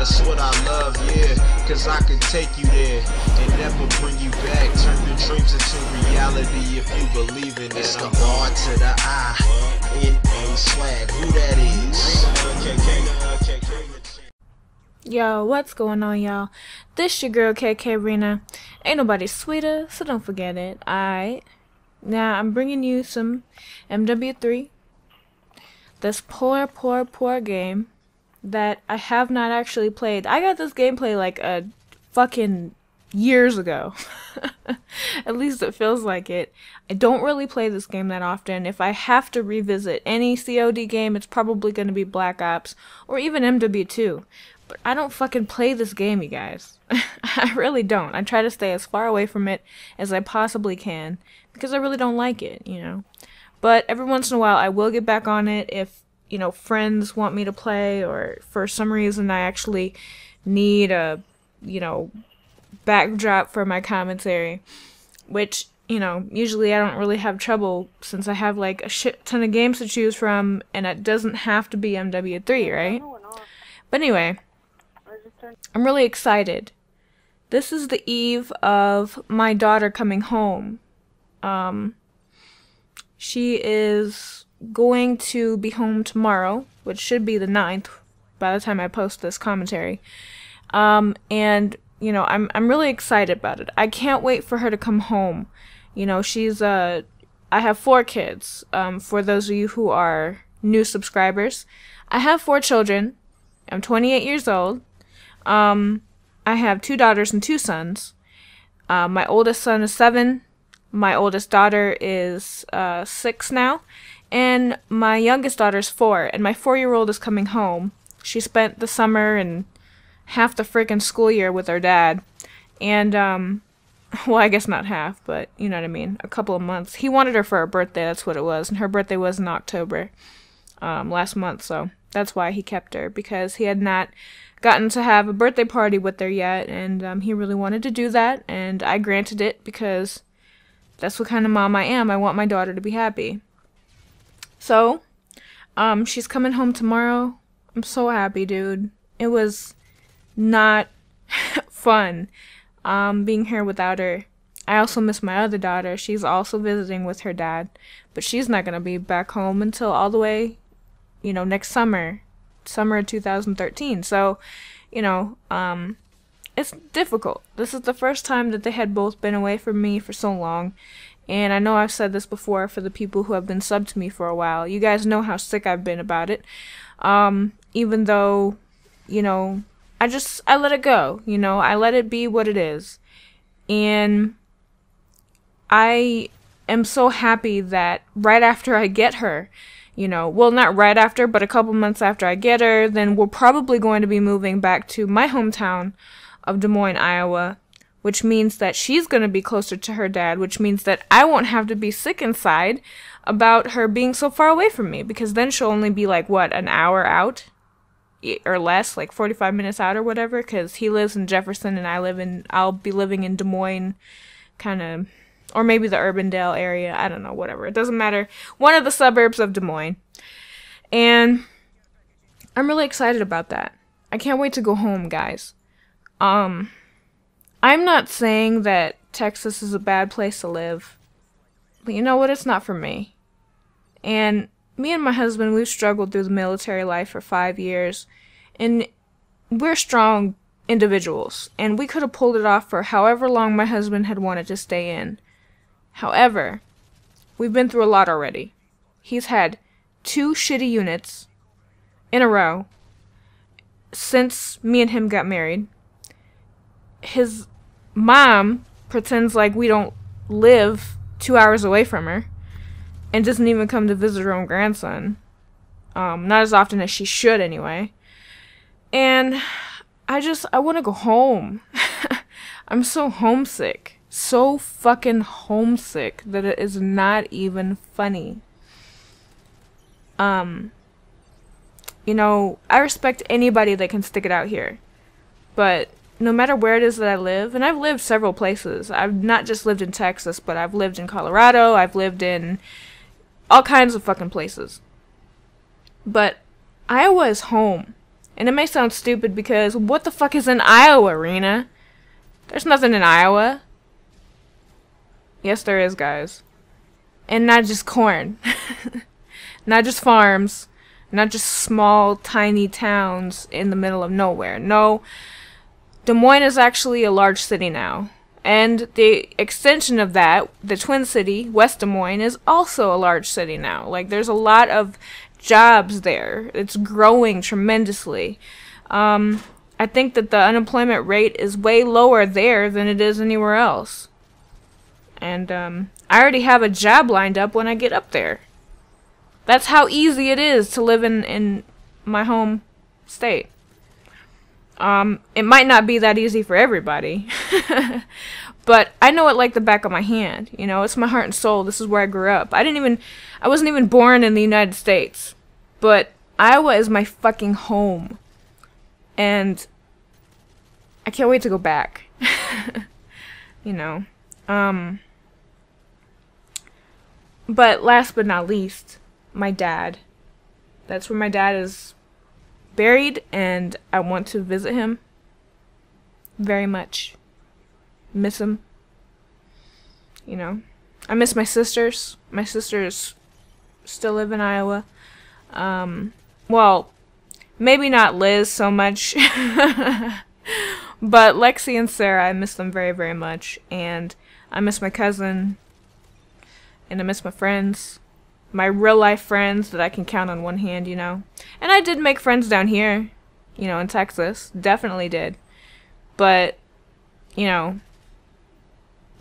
That's what I love, yeah, cause I could take you there and never bring you back. Turn your dreams into reality if you believe in it. It's the R to the I in a swag. Who that is? Yo, what's going on, y'all? This your girl kkRinaChan. Ain't nobody sweeter, so don't forget it. Alright. Now I'm bringing you some MW3. This poor game that I have not actually played. I got this gameplay like a fucking years ago. At least it feels like it. I don't really play this game that often. If I have to revisit any COD game, it's probably going to be Black Ops or even MW2. But I don't fucking play this game, you guys. I really don't. I try to stay as far away from it as I possibly can because I really don't like it, you know. But every once in a while I will get back on it if, you know, friends want me to play, or for some reason I actually need a, you know, backdrop for my commentary, which, you know, usually I don't really have trouble since I have like a shit ton of games to choose from, and it doesn't have to be MW3, right? But anyway, I'm really excited. This is the eve of my daughter coming home. She is going to be home tomorrow, which should be the 9th by the time I post this commentary. And you know, I'm really excited about it. I can't wait for her to come home. You know, she's I have 4 kids. For those of you who are new subscribers, I have 4 children. I'm 28 years old. I have 2 daughters and 2 sons. My oldest son is 7. My oldest daughter is 6 now. And my youngest daughter is 4. And my 4-year-old is coming home. She spent the summer and half the freaking school year with her dad. And, well, I guess not half, but you know what I mean. A couple of months. He wanted her for her birthday, that's what it was. And her birthday was in October, last month, so that's why he kept her. Because he had not gotten to have a birthday party with her yet, and he really wanted to do that. And I granted it because that's what kind of mom I am. I want my daughter to be happy. So, she's coming home tomorrow. I'm so happy, dude. It was not fun being here without her. I also miss my other daughter. She's also visiting with her dad, but she's not gonna be back home until all the way, you know, next summer of 2013. So, you know, it's difficult. This is the first time that they had both been away from me for so long. And I know I've said this before for the people who have been subbed to me for a while. You guys know how sick I've been about it. Even though, you know, I let it go, you know, I let it be what it is. And I am so happy that right after I get her, you know, well, not right after, but a couple months after I get her, then we're probably going to be moving back to my hometown of Des Moines, Iowa, which means that she's going to be closer to her dad, which means that I won't have to be sick inside about her being so far away from me, because then she'll only be like, what, an hour out? Or less, like 45 minutes out or whatever, because he lives in Jefferson and I'll be living in Des Moines, kind of, or maybe the Urbandale area, I don't know, whatever, it doesn't matter, one of the suburbs of Des Moines. And I'm really excited about that. I can't wait to go home, guys. I'm not saying that Texas is a bad place to live, but you know what, it's not for me. And me and my husband, we've struggled through the military life for 5 years, and we're strong individuals, and we could have pulled it off for however long my husband had wanted to stay in. However, we've been through a lot already. He's had 2 shitty units in a row since me and him got married. His mom pretends like we don't live 2 hours away from her and doesn't even come to visit her own grandson. Not as often as she should, anyway. And I want to go home. I'm so homesick. So fucking homesick that it is not even funny. You know, I respect anybody that can stick it out here. But no matter where it is that I live, and I've lived several places. I've not just lived in Texas, but I've lived in Colorado. I've lived in all kinds of fucking places. But Iowa is home. And it may sound stupid because what the fuck is in Iowa, Rena? There's nothing in Iowa. Yes, there is, guys. And not just corn. Not just farms. Not just small, tiny towns in the middle of nowhere. No, Des Moines is actually a large city now. And the extension of that, the Twin City, West Des Moines, is also a large city now. Like, there's a lot of jobs there. It's growing tremendously. I think that the unemployment rate is way lower there than it is anywhere else. And I already have a job lined up when I get up there. That's how easy it is to live in my home state. It might not be that easy for everybody. But I know it like the back of my hand. You know, it's my heart and soul. This is where I grew up. I wasn't even born in the United States. But Iowa is my fucking home. And I can't wait to go back. You know. But last but not least, my dad. That's where my dad is buried, and I want to visit him very much. Miss him. You know. I miss my sisters. My sisters still live in Iowa. Well, maybe not Liz so much. But Lexi and Sarah, I miss them very, very much. And I miss my cousin. And I miss my friends. My real life friends that I can count on one hand, you know. And I did make friends down here, you know, in Texas. Definitely did. But, you know,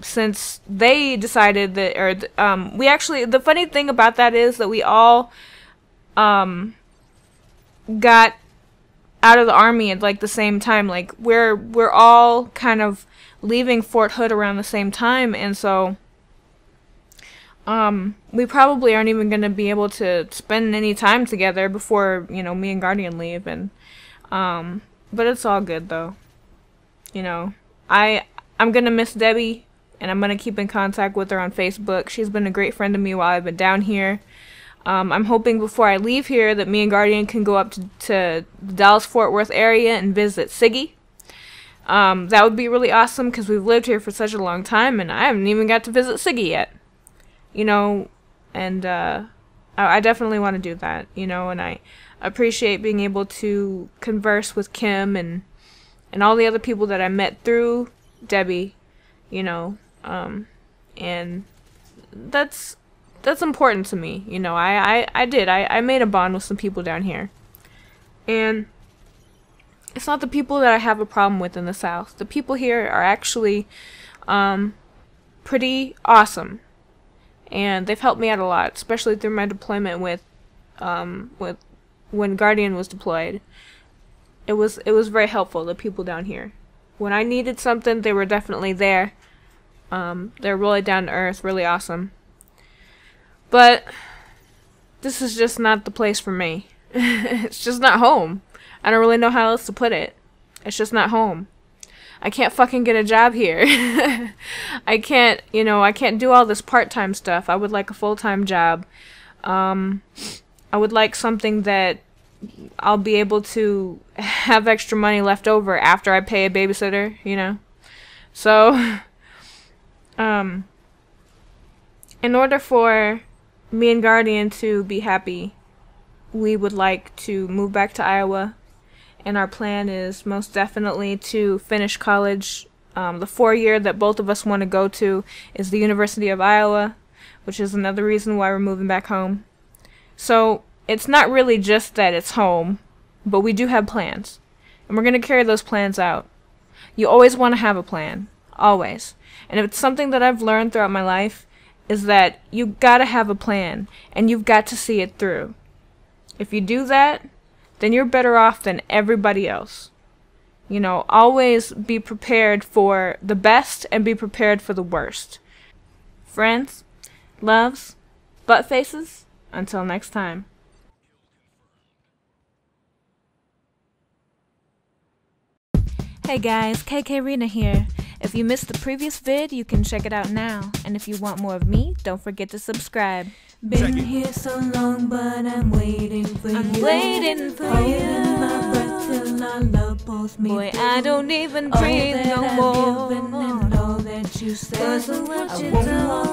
since they decided that, or, we actually, the funny thing about that is that we all, got out of the army at, like, the same time. Like, we're all kind of leaving Fort Hood around the same time, and so, we probably aren't even going to be able to spend any time together before, you know, me and Guardian leave, and, but it's all good, though. You know, I'm going to miss Debbie, and I'm going to keep in contact with her on Facebook. She's been a great friend to me while I've been down here. I'm hoping before I leave here that me and Guardian can go up to the Dallas-Fort Worth area and visit Siggy. That would be really awesome because we've lived here for such a long time, and I haven't even got to visit Siggy yet. You know, and I definitely want to do that, you know, and I appreciate being able to converse with Kim and all the other people that I met through Debbie, you know, and that's important to me, you know. I made a bond with some people down here, and it's not the people that I have a problem with in the South. The people here are actually pretty awesome. And they've helped me out a lot, especially through my deployment with when Guardian was deployed. It was very helpful, the people down here. When I needed something, they were definitely there. They're really down to earth, really awesome. But this is just not the place for me. It's just not home. I don't really know how else to put it. It's just not home. I can't fucking get a job here. I can't, you know, I can't do all this part-time stuff. I would like a full-time job. I would like something that I'll be able to have extra money left over after I pay a babysitter, you know. So, in order for me and Guardian to be happy, we would like to move back to Iowa. And our plan is most definitely to finish college. The 4-year that both of us want to go to is the University of Iowa, which is another reason why we're moving back home. So it's not really just that it's home, but we do have plans. And we're going to carry those plans out. You always want to have a plan. Always. And if it's something that I've learned throughout my life, is that you gotta have a plan, and you've got to see it through. If you do that, then you're better off than everybody else. You know, always be prepared for the best and be prepared for the worst. Friends, loves, butt faces, until next time. Hey guys, kkRinaChan here. If you missed the previous vid, you can check it out now. And if you want more of me, don't forget to subscribe. Been here so long, but I'm waiting for you. I'm waiting for you. Holding my breath our love both me. Boy, I don't even breathe no more. And all that you said, I won't